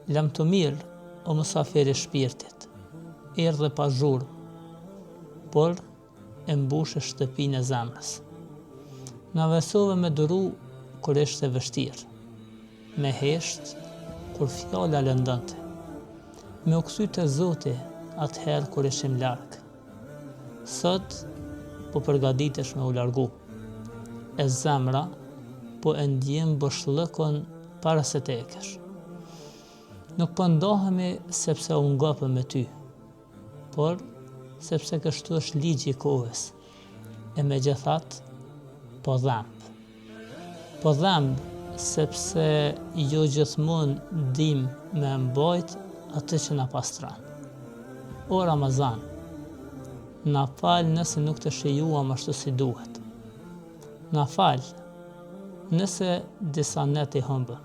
Lam të mirë, o musafiri shpirtit, erdhe pa zhurmë, por e mbushë shtëpinë e zemrës. Na besove me duru kur ishte vështirë, me hesht kur fjala lëndonte, me u kthy te Zoti atëherë kur ishim larg. Sot po përgatitesh me u largu, e zemra po e ndjen boshllëkun para se të ekësh. Nuk po ndohemi sepse u ngopëm me ty, por sepse kështu është ligji i kohës, e megjithatë po dhamb. Po dhamb sepse jo gjithmonë dim me mbajt atë që na pastron. O Ramazan, na fal nëse nuk të shijuam ashtu si duhet. Na fal nëse disa net i humbëm.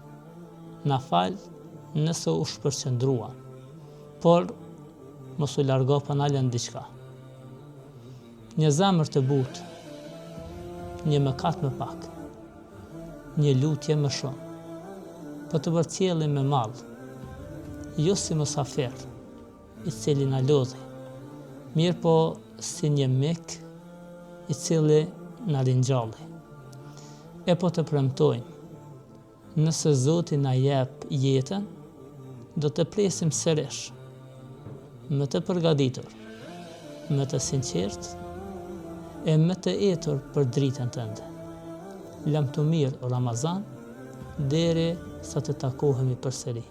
Na fal nëse u shpërqendruam, por mos u largo pa na lënë diçka. Një zemër të butë, një mëkat më pak, një lutje më shumë, po të përcjellim me mall, jo si musafir, i cili na lodhi, mirë po si një mik i cili na ringjalli. E po të premtojmë, nëse Zoti na jep jetën, do të presim sërish, më të përgatitur, më të sinqert, e më të etur për dritën tënde. Lam të mirë o Ramazan, deri sa të takohemi përsëri.